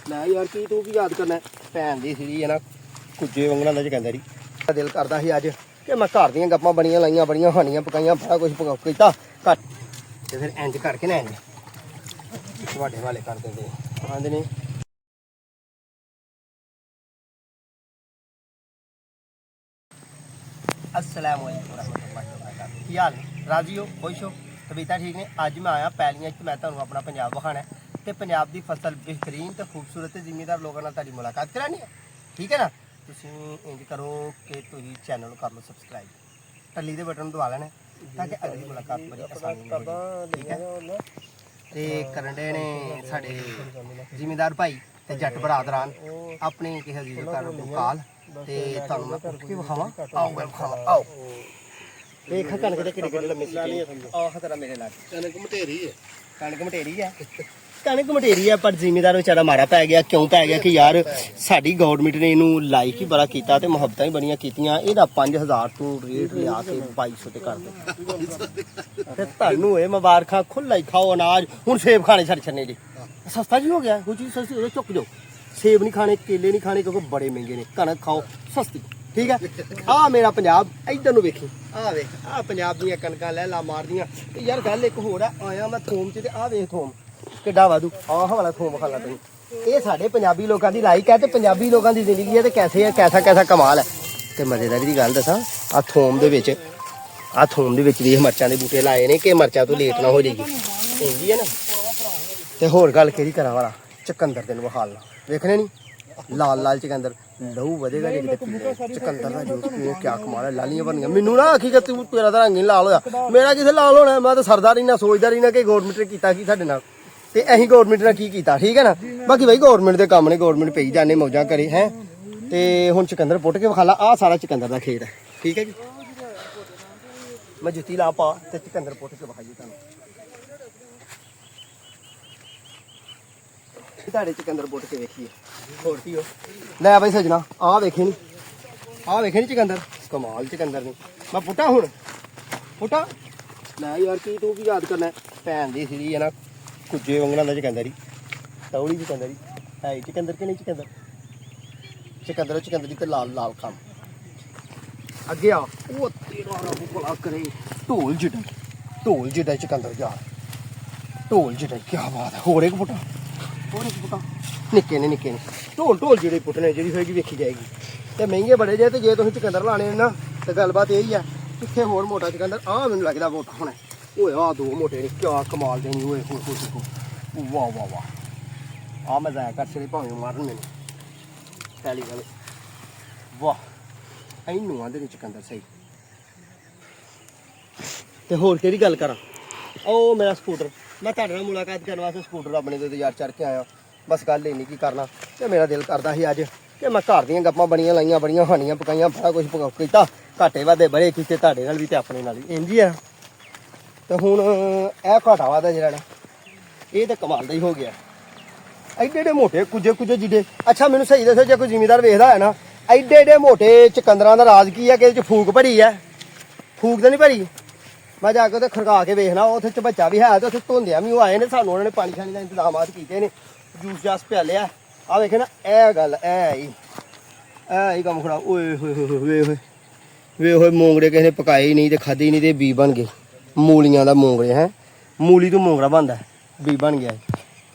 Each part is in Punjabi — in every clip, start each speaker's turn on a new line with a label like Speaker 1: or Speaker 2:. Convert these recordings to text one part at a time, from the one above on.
Speaker 1: ਲੈ ਯਾਰ ਕੀ ਤੂੰ ਕੀ ਯਾਦ ਕਰਨਾ ਭੈਣ ਦੀ ਸੀ ਨਾ ਕੁੱਜੇ ਵਾਂਗਣਾ ਦਾ ਕਹਿੰਦਾ ਰਹੀ ਦਿਲ ਕਰਦਾ ਸੀ ਅੱਜ ਕਿ ਮੈਂ ਘਰ ਦੀਆਂ ਗੱਪਾਂ ਬਣੀਆਂ ਲਾਈਆਂ ਬੜੀਆਂ ਹਾਨੀਆਂ ਪਕਾਈਆਂ ਬੜਾ ਕੁਝ ਕੀਤਾ ਘੱਟ ਤੇ ਫਿਰ ਇੰਜ ਕਰਕੇ ਨਾ ਇੰਜ ਤੁਹਾਡੇ ਵਾਲੇ ਕਰ ਦਿੰਦੇ ਆਂਦੇ ਨੇ। अस्सलाम वालेकुम रहमतुल्लाहि व बरकातहू। की हाल राजी हो खुश हो तबीयत ठीक ने। अज मैं आया पैलियां मैं तुहानू अपना पंजाब विखाना है तो पंजाब की फसल बेहतरीन तो खूबसूरत जिमीदार लोगों नाल तुहाडी मुलाकात करानी है। ठीक है ना। तुसीं इंज करो कि तुसीं चैनल कर लो सबसक्राइब टली दे बटन दबा लेना ताकि अगली मुलाकात बड़ी आसानी हो जाए। ठीक है ते करन डे ने साडे जिमीदार भाई ते जट बरादरान अपने किसी अजीज घर काल ਤੇ ਤੁਹਾਨੂੰ ਮੈਂ ਪੁੱਛ ਕੇ ਵਿਖਾਵਾਂ। ਆਓ ਮੈਂ ਵਿਖਾਵਾਂ ਆਓ ਦੇਖ ਕਣਕ ਦੇ ਕਿਹੜੇ ਕਿਹੜੇ ਲੰਮੇ ਸੀ ਆਹ ਤੇਰਾ ਮੇਰੇ ਨਾਲ ਕਣਕ ਮਟੇਰੀ ਹੈ ਕਣਕ ਮਟੇਰੀ ਹੈ ਪਰ ਜ਼ਿਮੀਦਾਰ ਵਿਚਾਰਾ ਮਾਰਾ ਪੈ ਗਿਆ। ਕਿਉਂ ਪੈ ਗਿਆ ਕਿ ਯਾਰ ਸਾਡੀ ਗਵਰਨਮੈਂਟ ਨੇ ਇਹਨੂੰ ਲਾਈਕ ਹੀ ਬੜਾ ਕੀਤਾ ਤੇ ਮੁਹੱਬਤਾਂ ਹੀ ਬੜੀਆਂ ਕੀਤੀਆਂ। ਇਹਦਾ 5000 ਤੋਂ ਰੇਟ ਲਿਆ ਕੇ 2200 ਤੇ ਕਰ ਦੇ ਤੇ ਤੁਹਾਨੂੰ ਇਹ ਮੁਬਾਰਕਾਂ ਖੁੱਲਾ ਹੀ ਖਾਓ ਅਨਾਜ। ਹੁਣ ਸੇਬ ਖਾਣੇ ਛੱਡ ਛੱਡਨੇ ਜੀ ਸਸਤਾ ਜੀ ਹੋ ਗਿਆ ਕੋਈ ਚੀਜ਼ ਸਸਤੀ ਹੋ ਚੁੱਕ ਜਾਓ। सेब नहीं खाने केले नहीं खाने क्योंकि बड़े महंगे ने कणक खाओ सस्ती। ठीक है आ मेरा पंजाब इधर नूं वेखी आ वेख आ पंजाब दी कणकां लै ला मारदियां यार गल एक होर है आया मैं थोम च ते आ वेख थोम किड्डा वाधू आह वाला थोम खाला तैं ये साडे पंजाबी लोकां दी लाइक है ते पंजाबी लोकां दी जिंदगी है ते कैसे है कैसा कैसा कमाल है। ते मजेदारी दी गल दसां आ थोम दे विच वेख मरचां दे बूटे लाए ने कि मरचां तो लेट ना हो जाएगी इंजी है ना। ते होर गल केड़ी करा वाला चकंदर तेन विखालना देखने नहीं लाल लाल चकंदर लहू वधेगा जी चकंदर का जूस पीओ क्या कमाल है लालियां बननियां। मैनू ना आखी कि तू तेरा तो रंग नहीं लाल होया मेरा किसे लाल होना मैं तो सरदा रही ना सोचदा रही ना कि गौरमेंट ने कीता की साडे नाल ते असीं गौरमेंट ने की कीता। ठीक है ना बाकी भाई गौरमेंट दे काम ने गौरमेंट पई जाने मौजां करे हैं ते हुण चकंदर पुट के विखाला आ सारा चकंदर दा खेत है। ठीक है जी मैं जुत्ती ला पा ते चकंदर पुट के विखाई तुहानू ਤੁਹਾਡੇ ਚਕੰਦਰ ਪੁੱਟ ਕੇ ਵੇਖੀਏ ਹੋਰ ਕੀ ਹੋ ਲੈ ਬਈ ਸਜਣਾ ਆਹ ਵੇਖੇ ਨਹੀਂ ਚਕੰਦਰ ਕਮਾਲ ਚਕੰਦਰ ਨੇ ਮੈਂ ਪੁੱਟਾ ਹੁਣ ਪੁੱਟਾ ਲੈ ਯਾਰ ਕੀ ਤੂੰ ਕੀ ਯਾਦ ਕਰਨਾ ਭੈਣ ਦੀ ਸੀ ਨਾ ਕੁੱਜੇ ਵਾਂਗਣਾ ਦਾ ਚਕੰਦਰ ਹੀ ਤੌੜੀ ਚਕੰਦਰ ਹੀ ਹੈ ਚਕੰਦਰ ਕਿ ਨਹੀਂ ਚਕੰਦਰ ਦੀ ਤੇ ਲਾਲ ਲਾਲ ਖਾਮ ਅੱਗੇ ਆ ਉਹ ਤੇਰਾ ਰੱਬ ਭਲਾ ਕਰੇ ਢੋਲ ਜਿੱਡਾ ਚਕੰਦਰ ਯਾਰ ਢੋਲ ਜਿੱਡਾ ਕੀ ਬਾਤ ਹੈ। ਹੋਰ ਇੱਕ ਪੁੱਟਾ निक्के ने ढोल जेह्ड़े पुट्टने जेह्ड़ी होएगी वेखी जाएगी ते महंगे बड़े जे ते जे तुसीं चकंदर लाने ना ते गलबात यही है कित्थे होर मोटा चकंदर मैनूं लगदा मोटा होना ओए आ दो मोटे ने क्या कमाल दे नहीं होए वाह वाह वाह आ मैं जाया कर छड़े भावें मारन मैनूं पैली गल वाह इनूं आंदे ने चकंदर सही। ते होर केह्ड़ी गल करां ओ मेरा स्कूटर मैं तुहाडे नाल मुलाकात करने वास्ते स्कूटर अपने ते यार चढ़ के आया बस गल इन्नी की करना ते मेरा दिल करदा ਸੀ अज कि मैं घर ਦੀਆਂ ਗੱਪਾਂ ਬਣੀਆਂ ਲਾਈਆਂ ਬੜੀਆਂ ਹਾਨੀਆਂ ਪਕਾਈਆਂ ਬੜਾ ਕੁਝ ਕੀਤਾ ਘਾਟੇ ਵਾਧੇ ਬੜੇ ਕੀਤੇ ਤੁਹਾਡੇ ਨਾਲ ਵੀ ਤੇ ਆਪਣੇ ਨਾਲ ਵੀ ਇੰਜ ਹੀ ਆ। ਤੇ ਹੁਣ ਇਹ ਘਾਟਾ ਵਾਧਾ ਜਿਹੜਾ ਨਾ ਇਹ ਤਾਂ ਕਮਾਲ ਦਾ ਹੀ ਹੋ ਗਿਆ ਐਡੇ ਮੋਟੇ ਕੁਝੇ ਜਿੱਡੇ। ਅੱਛਾ ਮੈਨੂੰ ਸਹੀ ਦੱਸੋ ਜੇ ਕੋਈ ਜ਼ਿਮੀਦਾਰ ਵੇਖਦਾ ਹੈ ਨਾ ਐਡੇ ਮੋਟੇ ਚਕੰਦਰਾਂ ਦਾ ਰਾਜ ਕੀ ਹੈ ਕਿ ਇਹਦੇ ਚ ਫੂਕ ਭਰੀ ਹੈ ਫੂਕ ਤਾਂ ਨਹੀਂ ਭਰੀ। मैं जाके उत्थे खड़का के वेखना उत्थे चबच्चा भी है तो उत्थे धोंदियां भी आए ने सानू उन्होंने पानी शानी का इंतजामात कीते ने जूस जास प्याले आ वेखे ना ए गल ही कम खड़ा ओए होए वे होए मोंगरे किसी ने पकाए ही नहीं तो खाधे ही नहीं तो बी बन गए मूलियां दा मोंगरे हैं मूली तो मोंगरा बनता बी बन गया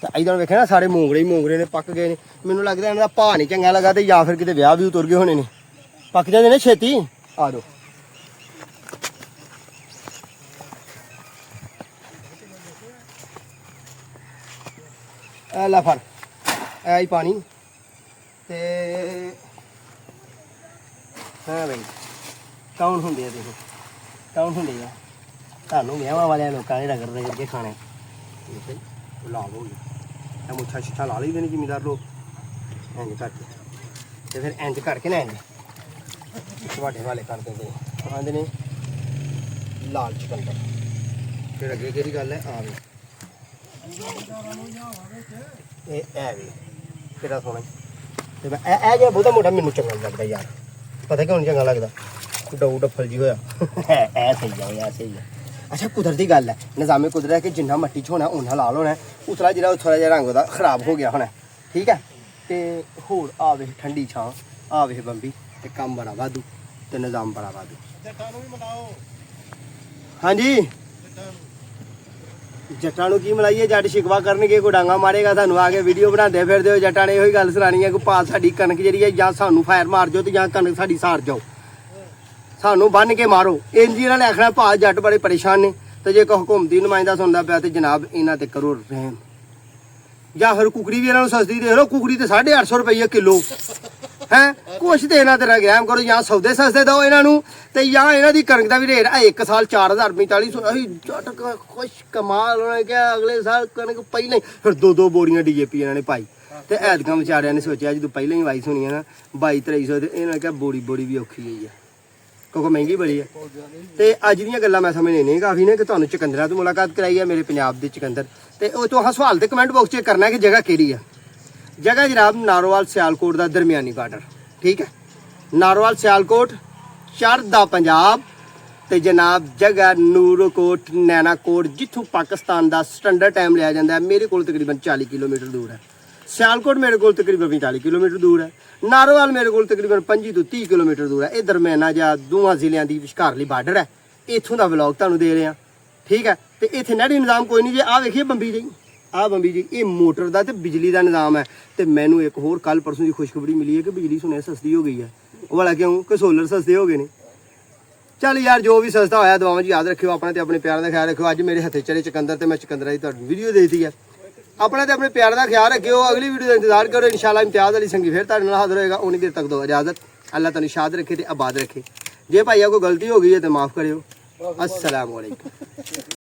Speaker 1: तो इधर वेखे ना सारे मोंगरे ने पक गए ने मैनूं लगदा इन्हां दा भाऽ नहीं चंगा लगा तो या फिर किते विआह भी तुर गए होने ने पक जांदे ने छेती आ जाओ। ला फर ऐ ही पानी ते हाँ बई कौन होंगे देखो कौन होंगे सानू विआहां वाले लोगों ने रगड़ के खाने लाल हो गई मुच्छा छुच्छा ला लेंदे ने जिमीदार लोग इंज करके ते फिर इंज करके ना इंज तुहाडे वाले कर देंगे आंदे ने लाल चकंदर। फिर अगे केह्ड़ी गल है आ वे कितना सोहना जो बहुता मोटा मैनू चंगा लगता यार पता क्यों नहीं चंगा लगता डऊ डफल जी होया सही है। अच्छा कुदरती गल है निजामे कुदरत है कि जिन्ना मट्टी च होना उन्ना लाल होना है उतला जो थोड़ा जहा रंग खराब हो गया होना। ठीक है ਤੇ ਹੋਰ ਆ ਵੇਖ ਠੰਡੀ ਛਾਂ, ਆ ਵੇਖ ਬੰਬੀ ਤੇ ਕੰਮ ਬੜਾ ਵਾਧੂ ਤੇ ਨਿਜ਼ਾਮ ਬੜਾ ਵਾਧੂ।
Speaker 2: ਜੱਟਾਂ ਨੂੰ ਵੀ ਮਿਲਾਓ।
Speaker 1: ਹਾਂਜੀ ਜੱਟਾਂ ਨੂੰ ਕੀ ਮਲਾਈਏ, ਜੱਟ ਸ਼ਿਕਵਾ ਕਰਨਗੇ, ਕੋਈ ਡਾਂਗਾ ਮਾਰੇਗਾ ਸਾਨੂੰ ਆ ਕੇ ਵੀਡੀਓ ਬਣਾਉਂਦੇ ਫਿਰਦੇ ਹੋ। ਜੱਟਾਂ ਨੇ ਇਹੋ ਹੀ ਗੱਲ ਸੁਣਾਣੀ ਹੈ ਕਿ ਭਾ ਸਾਡੀ ਕਣਕ ਜਿਹੜੀ ਹੈ ਜਾਂ ਸਾਨੂੰ ਫਾਇਰ ਮਾਰ ਜਾਓ ਤੇ ਜਾਂ ਕਣਕ ਸਾਡੀ ਸਾੜ ਜਾਓ, ਸਾਨੂੰ ਬੰਨ ਕੇ ਮਾਰੋ। ਇੰਜ ਇਹਨਾਂ ਨੇ ਆਖਣਾ ਭਾ ਜੱਟ ਬੜੇ ਪਰੇਸ਼ਾਨ ਨੇ। ਤੇ ਜੇ ਕੋਈ ਹਕੂਮਤੀ ਨੁਮਾਇੰਦਾ ਸੁਣਦਾ ਪਿਆ ਤੇ ਜਨਾਬ ਇਹਨਾਂ ਤੇ ਕਰੋ ਰਹਿਮ। ਜਾਂ ਫਿਰ ਕੁਕੜੀ ਵੀ ਇਹਨਾਂ ਨੂੰ ਸਸਤੀ ਦੇ ਲਓ, ਕੁਕੜੀ ਤੇ 850 ਰੁਪਏ ਕਿਲੋ ਹੈ। ਕੁਛ ਤੇ ਇਹਨਾਂ ਤੇ ਰਹਿਮ ਕਰੋ, ਜਾਂ ਸੌਦੇ ਸਸਤੇ ਦਿਓ ਇਹਨਾਂ ਨੂੰ ਤੇ ਜਾਂ ਇਹਨਾਂ ਦੀ ਕਣਕ ਦਾ ਵੀ ਰੇਟ ਆ 1 ਸਾਲ 4045 ਅਸੀਂ ਜੱਟ ਖੁਸ਼ ਕਮਾਲ ਹੋਣਾ ਕਿ ਅਗਲੇ ਸਾਲ ਕਣਕ ਪਹਿਲਾਂ ਹੀ ਫਿਰ 2 ਬੋਰੀਆਂ ਡੀਏਪੀ ਇਹਨਾਂ ਨੇ ਪਾਈ। ਤੇ ਐਤਕਾਂ ਵਿਚਾਰਿਆਂ ਨੇ ਸੋਚਿਆ ਜਦੋਂ ਪਹਿਲਾਂ ਹੀ ਵਾਈ ਸੁਣੀ ਆ ਨਾ 22-2300 ਤੇ ਇਹਨਾਂ ਨੇ ਕਿਹਾ ਬੋਰੀ ਵੀ ਔਖੀ ਹੋਈ ਆ ਕਿਉਂਕਿ ਮਹਿੰਗੀ ਬੜੀ ਆ। ਤੇ ਅੱਜ ਦੀਆਂ ਗੱਲਾਂ ਮੈਂ ਸਮਝਣੇ ਨਹੀਂ ਕਾਫੀ ਨੇ ਕਿ ਤੁਹਾਨੂੰ ਚੁਕੰਦਰਾਂ ਤੋਂ ਮੁਲਾਕਾਤ ਕਰਾਈ ਹੈ ਮੇਰੇ ਪੰਜਾਬ ਦੇ ਚੁਕੰਦਰ। ਤੇ ਉਹ ਤੋਂ ਸਵਾਲ ਤੇ ਕਮੈਂਟ ਬਾਕਸ 'ਚ ਕਰਨਾ ਕਿ ਜਗ੍ਹਾ ਕਿਹੜੀ ਆ। ਜਗ੍ਹਾ ਜਨਾਬ ਨਾਰੋਵਾਲ ਸਿਆਲਕੋਟ ਦਾ ਦਰਮਿਆਨੀ ਬਾਰਡਰ, ਠੀਕ ਹੈ। ਨਾਰੋਵਾਲ ਸਿਆਲਕੋਟ ਚੜ੍ਹਦਾ ਪੰਜਾਬ ਤੇ ਜਨਾਬ ਜਗ੍ਹਾ ਨੂਰਕੋਟ ਨੈਣਾਕੋਟ, ਜਿੱਥੋਂ ਪਾਕਿਸਤਾਨ ਦਾ ਸਟੈਂਡਰਡ ਟਾਈਮ ਲਿਆ ਜਾਂਦਾ ਹੈ। ਮੇਰੇ ਕੋਲ ਤਕਰੀਬਨ 40 ਕਿਲੋਮੀਟਰ ਦੂਰ ਹੈ। ਸਿਆਲਕੋਟ ਮੇਰੇ ਕੋਲ ਤਕਰੀਬਨ 40 ਕਿਲੋਮੀਟਰ ਦੂਰ ਹੈ। ਨਾਰੋਵਾਲ ਮੇਰੇ ਕੋਲ ਤਕਰੀਬਨ 25 ਤੋਂ 30 ਕਿਲੋਮੀਟਰ ਦੂਰ ਹੈ। ਇਹ ਦਰਮਿਆਨਾ ਜਾਂ ਦੋਵਾਂ ਜ਼ਿਲ੍ਹਿਆਂ ਦੀ ਵਿਚਕਾਰਲੀ ਬਾਰਡਰ ਹੈ। ਇੱਥੋਂ ਦਾ ਵਲੌਗ ਤੁਹਾਨੂੰ ਦੇ ਰਹੇ ਹਾਂ, ਠੀਕ ਹੈ। ਤੇ ਇੱਥੇ ਨਹਿਰੀ ਨਿਜ਼ਾਮ ਕੋਈ ਨਹੀਂ ਜੇ ਆਹ ਵੇਖੀਏ ਬੰਬੀ ਜੀ, ਆਹ ਬੰਬੀ ਜੀ ਇਹ ਮੋਟਰ ਦਾ ਤੇ ਬਿਜਲੀ ਦਾ ਨਿਜ਼ਾਮ ਹੈ। ਤੇ ਮੈਨੂੰ ਇੱਕ ਹੋਰ ਕੱਲ ਪਰਸੋਂ ਦੀ ਖੁਸ਼ਖਬਰੀ ਮਿਲੀ ਹੈ ਕਿ ਬਿਜਲੀ ਸੁਣਿਆ ਸਸਤੀ ਹੋ ਗਈ ਹੈ। ਉਹ ਵਾਲਾ ਕਿਉਂ ਕਿ ਸੋਲਰ ਸਸਤੇ ਹੋ ਗਏ ਨੇ। ਚੱਲ ਯਾਰ ਜੋ ਵੀ ਸਸਤਾ ਹੋਇਆ ਦੁਆਵਾਂ ਜੀ ਯਾਦ ਰੱਖਿਓ, ਆਪਣਾ ਤੇ ਆਪਣੇ ਪਿਆਰ ਦਾ ਖਿਆਲ ਰੱਖਿਓ। ਅੱਜ ਮੇਰੇ ਹੱਥੇ ਚੜੇ ਚੁਕੰਦਰ ਤੇ ਮੈਂ ਚੁਕੰਦਰਾਂ ਦੀ ਤੁਹਾਨੂੰ ਵੀਡੀਓ ਦੇਤੀ ਹੈ। ਆਪਣਾ ਤੇ ਆਪਣੇ ਪਿਆਰ ਦਾ ਖਿਆਲ ਰੱਖਿਓ। ਅਗਲੀ ਵੀਡੀਓ ਦਾ ਇੰਤਜ਼ਾਰ ਕਰੋ। ਇਨਸ਼ਾਅੱਲਾ ਇਮਤਿਆਜ਼ ਅਲੀ ਸੰਗੀ ਫਿਰ ਤੁਹਾਡੇ ਨਾਲ ਹਾਜ਼ਰ ਹੋਏਗਾ। ਉਨੀ ਦੇਰ ਤੱਕ ਦੋ ਇਜਾਜ਼ਤ। ਅੱਲਾਹ ਤੁਹਾਨੂੰ ਸ਼ਾਦ ਰੱਖੇ ਤੇ ਆਬਾਦ ਰੱਖੇ। ਜੇ ਭਾਈਆ ਕੋਈ ਗਲਤੀ ਹੋ ਗਈ ਹੈ ਤੇ ਮਾਫ ਕਰਿਓ। अस्सलाम वालेकुम।